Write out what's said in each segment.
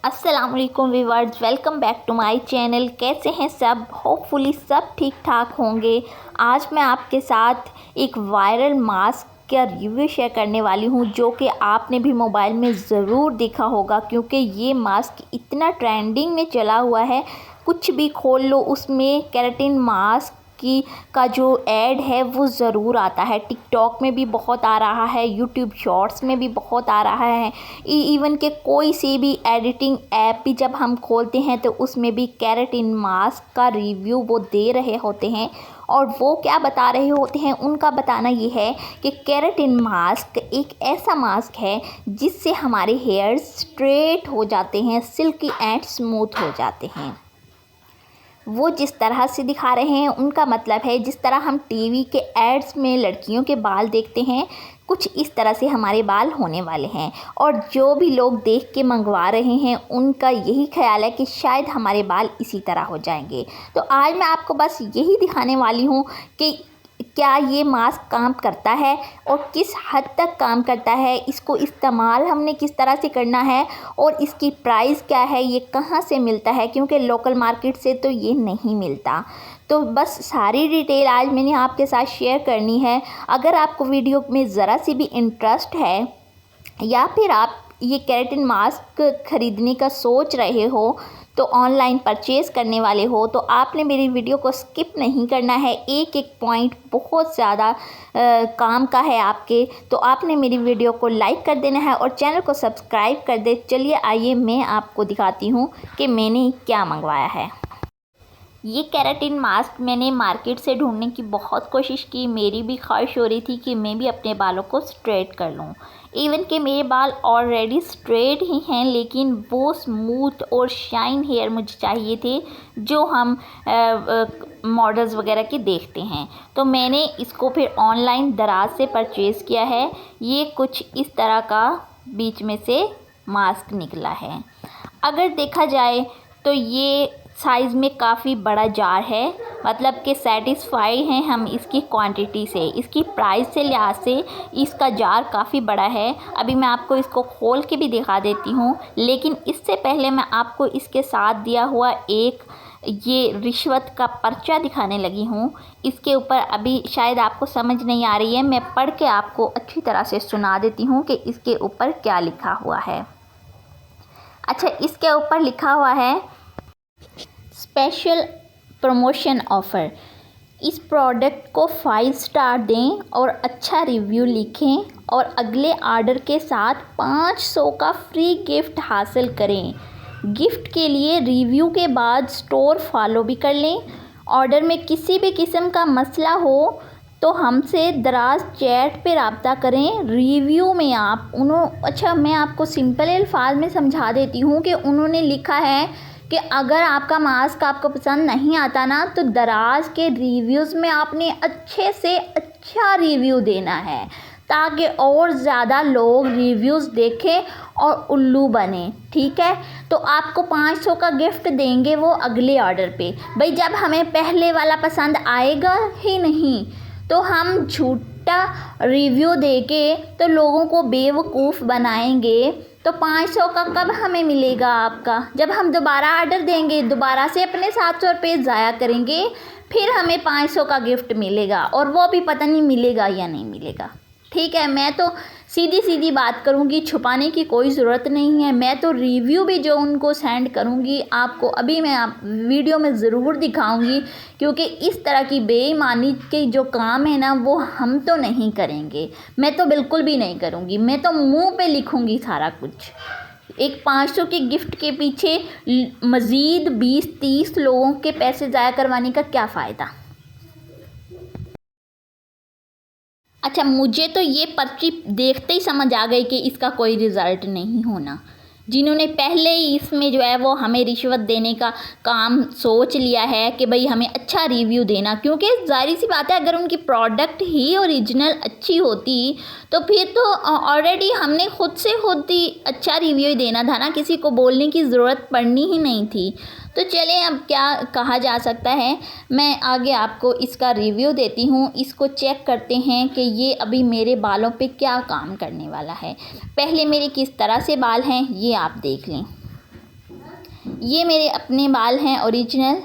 अस्सलाम वालेकुम viewers, welcome back to my channel. कैसे हैं सब? होपफुली सब ठीक ठाक होंगे। आज मैं आपके साथ एक वायरल मास्क का रिव्यू शेयर करने वाली हूं, जो कि आपने भी मोबाइल में ज़रूर देखा होगा, क्योंकि ये मास्क इतना ट्रेंडिंग में चला हुआ है। कुछ भी खोल लो उसमें केराटिन मास्क का जो ऐड है वो ज़रूर आता है। टिकटॉक में भी बहुत आ रहा है, यूट्यूब शॉर्ट्स में भी बहुत आ रहा है। इवन के कोई सी भी एडिटिंग ऐप भी जब हम खोलते हैं तो उसमें भी केराटिन मास्क का रिव्यू वो दे रहे होते हैं। और वो क्या बता रहे होते हैं, उनका बताना ये है कि केराटिन मास्क एक ऐसा मास्क है जिससे हमारे हेयर स्ट्रेट हो जाते हैं, सिल्की एंड स्मूथ हो जाते हैं। वो जिस तरह से दिखा रहे हैं उनका मतलब है, जिस तरह हम टीवी के एड्स में लड़कियों के बाल देखते हैं, कुछ इस तरह से हमारे बाल होने वाले हैं। और जो भी लोग देख के मंगवा रहे हैं उनका यही ख्याल है कि शायद हमारे बाल इसी तरह हो जाएंगे। तो आज मैं आपको बस यही दिखाने वाली हूँ कि क्या ये मास्क काम करता है और किस हद तक काम करता है, इसको इस्तेमाल हमने किस तरह से करना है और इसकी प्राइस क्या है, ये कहाँ से मिलता है, क्योंकि लोकल मार्केट से तो ये नहीं मिलता। तो बस सारी डिटेल आज मैंने आपके साथ शेयर करनी है। अगर आपको वीडियो में ज़रा सी भी इंटरेस्ट है या फिर आप ये केराटिन मास्क ख़रीदने का सोच रहे हो, तो ऑनलाइन परचेज़ करने वाले हो, तो आपने मेरी वीडियो को स्किप नहीं करना है। एक एक पॉइंट बहुत ज़्यादा काम का है आपके, तो आपने मेरी वीडियो को लाइक कर देना है और चैनल को सब्सक्राइब कर दे। चलिए आइए मैं आपको दिखाती हूँ कि मैंने क्या मंगवाया है। ये केराटिन मास्क मैंने मार्केट से ढूंढने की बहुत कोशिश की। मेरी भी ख्वाहिश हो रही थी कि मैं भी अपने बालों को स्ट्रेट कर लूँ। इवन कि मेरे बाल ऑलरेडी स्ट्रेट ही हैं, लेकिन वो स्मूथ और शाइन हेयर मुझे चाहिए थे जो हम मॉडल्स वगैरह के देखते हैं। तो मैंने इसको फिर ऑनलाइन दराज से परचेज़ किया है। ये कुछ इस तरह का बीच में से मास्क निकला है। अगर देखा जाए तो ये साइज़ में काफ़ी बड़ा जार है, मतलब कि सेटिस्फाई हैं हम इसकी क्वांटिटी से। इसकी प्राइस से लिहाज से इसका जार काफ़ी बड़ा है। अभी मैं आपको इसको खोल के भी दिखा देती हूँ, लेकिन इससे पहले मैं आपको इसके साथ दिया हुआ एक ये रिश्वत का पर्चा दिखाने लगी हूँ। इसके ऊपर अभी शायद आपको समझ नहीं आ रही है, मैं पढ़ के आपको अच्छी तरह से सुना देती हूँ कि इसके ऊपर क्या लिखा हुआ है। अच्छा, इसके ऊपर लिखा हुआ है स्पेशल प्रमोशन ऑफ़र। इस प्रोडक्ट को 5 स्टार दें और अच्छा रिव्यू लिखें और अगले ऑर्डर के साथ 500 का फ्री गिफ्ट हासिल करें। गिफ्ट के लिए रिव्यू के बाद स्टोर फॉलो भी कर लें। ऑर्डर में किसी भी किस्म का मसला हो तो हमसे दराज चैट पे रब्ता करें। रिव्यू में अच्छा, मैं आपको सिंपल अल्फाज में समझा देती हूँ कि उन्होंने लिखा है कि अगर आपका मास्क आपको पसंद नहीं आता ना, तो दराज के रिव्यूज़ में आपने अच्छे से अच्छा रिव्यू देना है ताकि और ज़्यादा लोग रिव्यूज़ देखें और उल्लू बने। ठीक है, तो आपको 500 का गिफ्ट देंगे वो अगले ऑर्डर पे। भाई, जब हमें पहले वाला पसंद आएगा ही नहीं तो हम झूठा रिव्यू देके तो लोगों को बेवकूफ़ बनाएंगे। तो 500 का कब हमें मिलेगा आपका? जब हम दोबारा ऑर्डर देंगे, दोबारा से अपने 700 रुपये ज़ाया करेंगे, फिर हमें 500 का गिफ्ट मिलेगा, और वो भी पता नहीं मिलेगा या नहीं मिलेगा। ठीक है, मैं तो सीधी सीधी बात करूंगी, छुपाने की कोई ज़रूरत नहीं है। मैं तो रिव्यू भी जो उनको सेंड करूंगी आपको अभी मैं वीडियो में ज़रूर दिखाऊंगी, क्योंकि इस तरह की बेईमानी के जो काम है ना, वो हम तो नहीं करेंगे। मैं तो बिल्कुल भी नहीं करूंगी। मैं तो मुंह पे लिखूंगी सारा कुछ। एक 500 के गिफ्ट के पीछे मज़ीद 20-30 लोगों के पैसे ज़ाया करवाने का क्या फ़ायदा। अच्छा, मुझे तो ये पर्ची देखते ही समझ आ गई कि इसका कोई रिज़ल्ट नहीं होना। जिन्होंने पहले ही इसमें जो है वो हमें रिश्वत देने का काम सोच लिया है कि भाई हमें अच्छा रिव्यू देना, क्योंकि ज़ाहिर सी बात है अगर उनकी प्रोडक्ट ही ओरिजिनल अच्छी होती तो फिर तो ऑलरेडी हमने खुद ही अच्छा रिव्यू देना था ना, किसी को बोलने की ज़रूरत पड़नी ही नहीं थी। तो चलें, अब क्या कहा जा सकता है। मैं आगे आपको इसका रिव्यू देती हूँ। इसको चेक करते हैं कि ये अभी मेरे बालों पे क्या काम करने वाला है। पहले मेरे किस तरह से बाल हैं ये आप देख लें। ये मेरे अपने बाल हैं ओरिजिनल,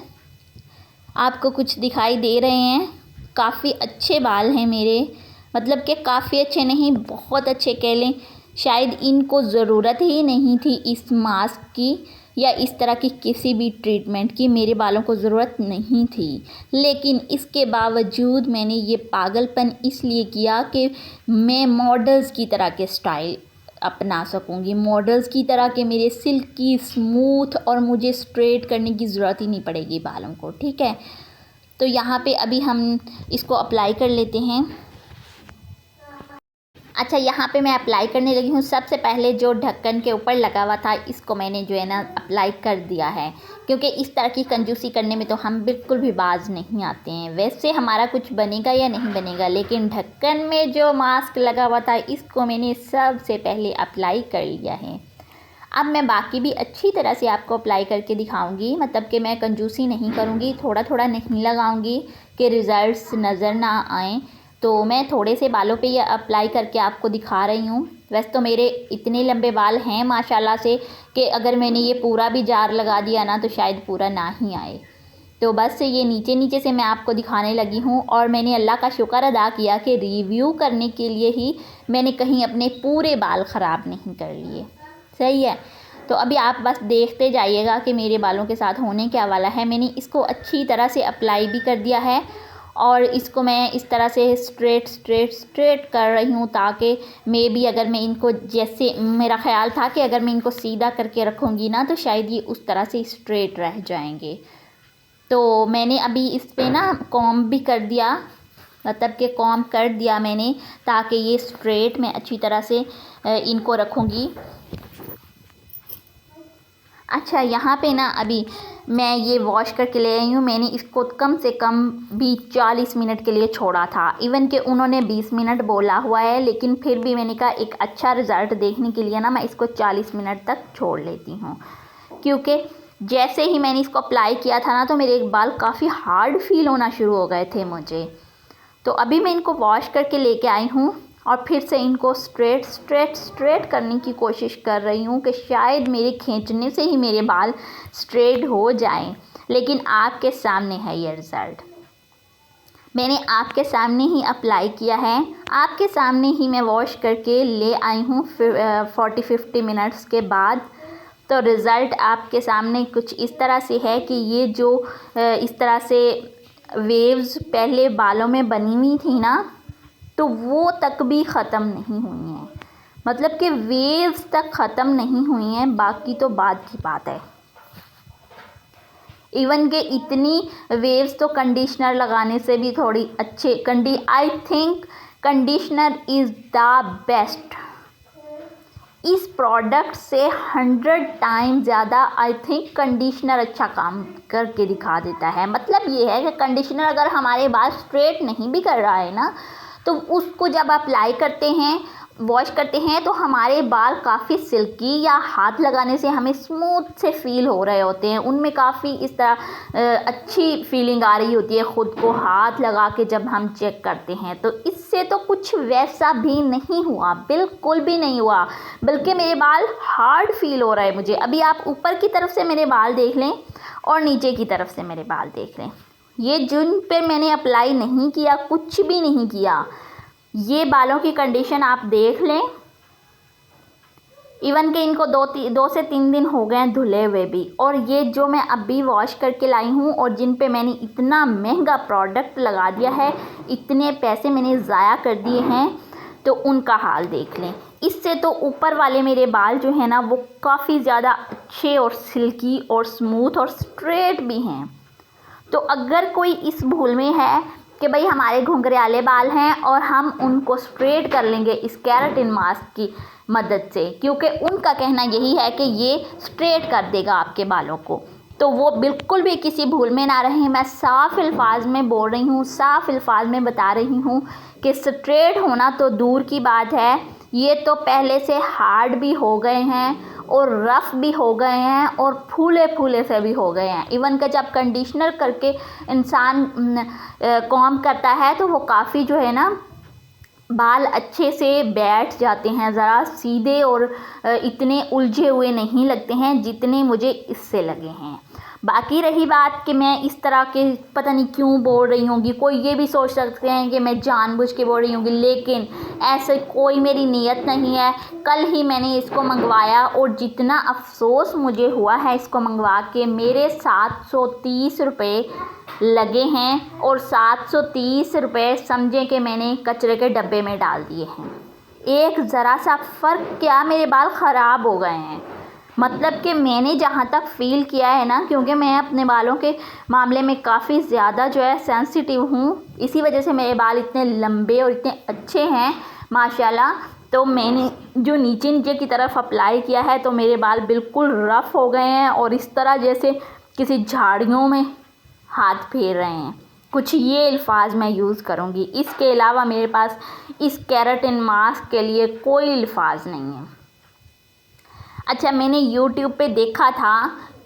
आपको कुछ दिखाई दे रहे हैं। काफ़ी अच्छे बाल हैं मेरे, मतलब कि काफ़ी अच्छे नहीं, बहुत अच्छे कह लें। शायद इनको ज़रूरत ही नहीं थी इस मास्क की या इस तरह की किसी भी ट्रीटमेंट की, मेरे बालों को ज़रूरत नहीं थी। लेकिन इसके बावजूद मैंने ये पागलपन इसलिए किया कि मैं मॉडल्स की तरह के स्टाइल अपना सकूंगी, मॉडल्स की तरह के मेरे सिल्की स्मूथ, और मुझे स्ट्रेट करने की ज़रूरत ही नहीं पड़ेगी बालों को, ठीक है। तो यहाँ पे अभी हम इसको अप्लाई कर लेते हैं। अच्छा, यहाँ पे मैं अप्लाई करने लगी हूँ। सबसे पहले जो ढक्कन के ऊपर लगा हुआ था इसको मैंने जो है ना अप्लाई कर दिया है, क्योंकि इस तरह की कंजूसी करने में तो हम बिल्कुल भी बाज नहीं आते हैं। वैसे हमारा कुछ बनेगा या नहीं बनेगा, लेकिन ढक्कन में जो मास्क लगा हुआ था इसको मैंने सबसे पहले अप्लाई कर लिया है। अब मैं बाकी भी अच्छी तरह से आपको अप्लाई करके दिखाऊंगी, मतलब कि मैं कंजूसी नहीं करूंगी, थोड़ा थोड़ा नहीं लगाऊंगी कि रिज़ल्ट्स नज़र ना आएँ। तो मैं थोड़े से बालों पे ये अप्लाई करके आपको दिखा रही हूँ। वैसे तो मेरे इतने लंबे बाल हैं माशाल्लाह से कि अगर मैंने ये पूरा भी जार लगा दिया ना तो शायद पूरा ना ही आए। तो बस ये नीचे नीचे से मैं आपको दिखाने लगी हूँ, और मैंने अल्लाह का शुक्र अदा किया कि रिव्यू करने के लिए ही मैंने कहीं अपने पूरे बाल ख़राब नहीं कर लिए। सही है, तो अभी आप बस देखते जाइएगा कि मेरे बालों के साथ होने क्या वाला है। मैंने इसको अच्छी तरह से अप्लाई भी कर दिया है, और इसको मैं इस तरह से स्ट्रेट कर रही हूँ, ताकि मे बी अगर मैं इनको, जैसे मेरा ख़्याल था कि अगर मैं इनको सीधा करके रखूँगी ना तो शायद ये उस तरह से स्ट्रेट रह जाएंगे। तो मैंने अभी इस पर ना कॉम्ब भी कर दिया, मतलब कि कॉम्ब कर दिया मैंने, ताकि ये स्ट्रेट मैं अच्छी तरह से इनको रखूँगी। अच्छा, यहाँ पे ना अभी मैं ये वॉश करके ले आई हूँ। मैंने इसको कम से कम भी 40 मिनट के लिए छोड़ा था, इवन कि उन्होंने 20 मिनट बोला हुआ है, लेकिन फिर भी मैंने कहा एक अच्छा रिज़ल्ट देखने के लिए ना मैं इसको 40 मिनट तक छोड़ लेती हूँ। क्योंकि जैसे ही मैंने इसको अप्लाई किया था ना तो मेरे बाल काफ़ी हार्ड फील होना शुरू हो गए थे मुझे। तो अभी मैं इनको वॉश करके लेके आई हूँ, और फिर से इनको स्ट्रेट करने की कोशिश कर रही हूँ कि शायद मेरे खींचने से ही मेरे बाल स्ट्रेट हो जाएं। लेकिन आपके सामने है ये रिज़ल्ट, मैंने आपके सामने ही अप्लाई किया है, आपके सामने ही मैं वॉश करके ले आई हूँ 40-50 मिनट्स के बाद। तो रिज़ल्ट आपके सामने कुछ इस तरह से है कि ये जो इस तरह से वेव्स पहले बालों में बनी हुई थी ना, तो वो तक भी ख़त्म नहीं हुई हैं, मतलब कि वेव्स तक ख़त्म नहीं हुई हैं, बाकी तो बाद की बात है। इवन के इतनी वेव्स तो कंडीशनर लगाने से भी थोड़ी अच्छे I think conditioner is the best. इस प्रोडक्ट से 100 टाइम ज़्यादा आई थिंक कंडीशनर अच्छा काम करके दिखा देता है। मतलब ये है कि कंडीशनर अगर हमारे बाल स्ट्रेट नहीं भी कर रहा है ना, तो उसको जब अप्लाई करते हैं, वॉश करते हैं, तो हमारे बाल काफ़ी सिल्की या हाथ लगाने से हमें स्मूथ से फील हो रहे होते हैं, उनमें काफ़ी इस तरह अच्छी फीलिंग आ रही होती है ख़ुद को हाथ लगा के जब हम चेक करते हैं। तो इससे तो कुछ वैसा भी नहीं हुआ, बिल्कुल भी नहीं हुआ, बल्कि मेरे बाल हार्ड फील हो रहा है मुझे। अभी आप ऊपर की तरफ से मेरे बाल देख लें और नीचे की तरफ से मेरे बाल देख लें, ये जिन पर मैंने अप्लाई नहीं किया, कुछ भी नहीं किया, ये बालों की कंडीशन आप देख लें। इवन कि इनको 2 से 3 दिन हो गए हैं धुले हुए भी, और ये जो मैं अभी वॉश करके लाई हूँ और जिन पे मैंने इतना महंगा प्रोडक्ट लगा दिया है, इतने पैसे मैंने ज़ाया कर दिए हैं, तो उनका हाल देख लें। इससे तो ऊपर वाले मेरे बाल जो है ना वो काफ़ी ज़्यादा अच्छे और सिल्की और स्मूथ और स्ट्रेट भी हैं। तो अगर कोई इस भूल में है कि भाई हमारे घुंघराले बाल हैं और हम उनको स्ट्रेट कर लेंगे इस केराटिन मास्क की मदद से, क्योंकि उनका कहना यही है कि ये स्ट्रेट कर देगा आपके बालों को, तो वो बिल्कुल भी किसी भूल में ना रहें। मैं साफ़ अल्फाज में बोल रही हूँ, साफ़ अल्फाज में बता रही हूँ कि स्ट्रेट होना तो दूर की बात है, ये तो पहले से हार्ड भी हो गए हैं और रफ़ भी हो गए हैं और फूले फूले से भी हो गए हैं। इवन कि जब कंडीशनर करके इंसान कॉम्ब करता है तो वो काफ़ी जो है ना बाल अच्छे से बैठ जाते हैं, ज़रा सीधे और इतने उलझे हुए नहीं लगते हैं जितने मुझे इससे लगे हैं। बाकी रही बात कि मैं इस तरह के पता नहीं क्यों बोल रही होंगी, कोई ये भी सोच सकते हैं कि मैं जानबूझ के बोल रही होंगी, लेकिन ऐसे कोई मेरी नीयत नहीं है। कल ही मैंने इसको मंगवाया और जितना अफसोस मुझे हुआ है इसको मंगवा के, मेरे 730 रुपये लगे हैं और 730 रुपये समझें कि मैंने कचरे के डब्बे में डाल दिए हैं। एक ज़रा सा फ़र्क क्या, मेरे बाल ख़राब हो गए हैं। मतलब कि मैंने जहाँ तक फ़ील किया है ना, क्योंकि मैं अपने बालों के मामले में काफ़ी ज़्यादा जो है सेंसिटिव हूँ, इसी वजह से मेरे बाल इतने लंबे और इतने अच्छे हैं माशाल्लाह। तो मैंने जो नीचे नीचे की तरफ अप्लाई किया है तो मेरे बाल बिल्कुल रफ़ हो गए हैं और इस तरह जैसे किसी झाड़ियों में हाथ फेर रहे हैं। कुछ ये अल्फाज मैं यूज़ करूँगी, इसके अलावा मेरे पास इस केराटिन मास्क के लिए कोई अल्फाज नहीं है। अच्छा, मैंने यूट्यूब पे देखा था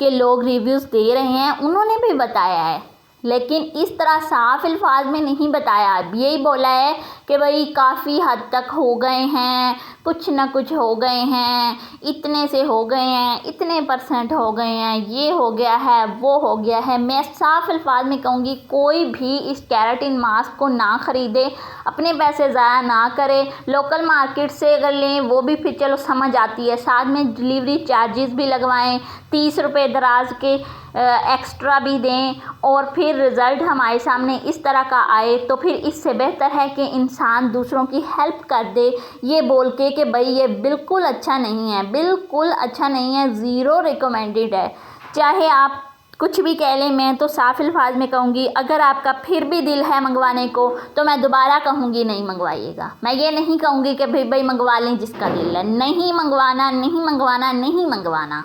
कि लोग रिव्यूज़ दे रहे हैं, उन्होंने भी बताया है, लेकिन इस तरह साफ अल्फाज में नहीं बताया। यही बोला है कि भाई काफ़ी हद तक हो गए हैं, कुछ ना कुछ हो गए हैं, इतने से हो गए हैं, इतने % हो गए हैं, ये हो गया है, वो हो गया है। मैं साफ अल्फाज में कहूँगी कोई भी इस केराटिन मास्क को ना ख़रीदे, अपने पैसे ज़ाया ना करे। लोकल मार्केट से अगर लें वो भी फिर चलो समझ आती है, साथ में डिलीवरी चार्जेस भी लगवाएं, 30 रुपये दराज के एक्स्ट्रा भी दें और फिर रिज़ल्ट हमारे सामने इस तरह का आए, तो फिर इससे बेहतर है कि इंसान दूसरों की हेल्प कर दे, ये बोल के कि भाई ये बिल्कुल अच्छा नहीं है, बिल्कुल अच्छा नहीं है, ज़ीरो रिकमेंडेड है। चाहे आप कुछ भी कह लें, मैं तो साफ अल्फाज में कहूँगी, अगर आपका फिर भी दिल है मंगवाने को तो मैं दोबारा कहूँगी नहीं मंगवाइएगा। मैं ये नहीं कहूँगी कि भाई मंगवा लें जिसका दिल है, नहीं मंगवाना, नहीं मंगवाना, नहीं मंगवाना।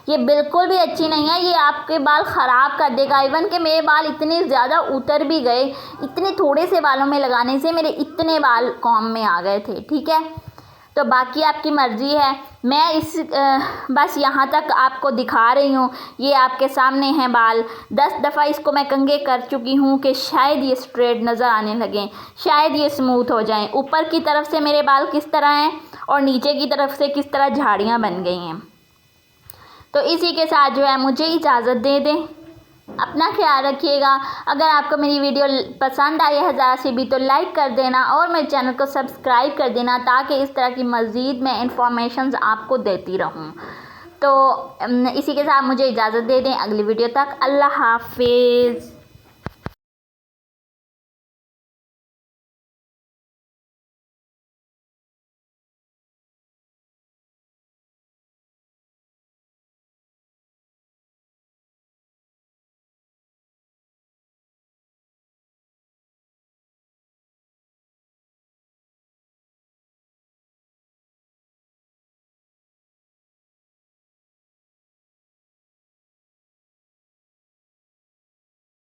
ये बिल्कुल भी अच्छी नहीं है, ये आपके बाल ख़राब कर देगा। इवन कि मेरे बाल इतने ज़्यादा उतर भी गए, इतने थोड़े से बालों में लगाने से मेरे इतने बाल कॉम में आ गए थे। ठीक है, तो बाकी आपकी मर्ज़ी है। मैं बस यहाँ तक आपको दिखा रही हूँ, ये आपके सामने हैं बाल। 10 दफ़ा इसको मैं कंघे कर चुकी हूँ कि शायद ये स्ट्रेट नज़र आने लगें, शायद ये स्मूथ हो जाएं। ऊपर की तरफ से मेरे बाल किस तरह हैं और नीचे की तरफ से किस तरह झाड़ियाँ बन गई हैं। तो इसी के साथ जो है मुझे इजाज़त दे दें। अपना ख्याल रखिएगा। अगर आपको मेरी वीडियो पसंद आई है ज़रा सी भी तो लाइक कर देना और मेरे चैनल को सब्सक्राइब कर देना, ताकि इस तरह की मज़ीद मैं इंफॉर्मेशंस आपको देती रहूं। तो इसी के साथ मुझे इजाज़त दे दें, अगली वीडियो तक अल्लाह हाफिज़।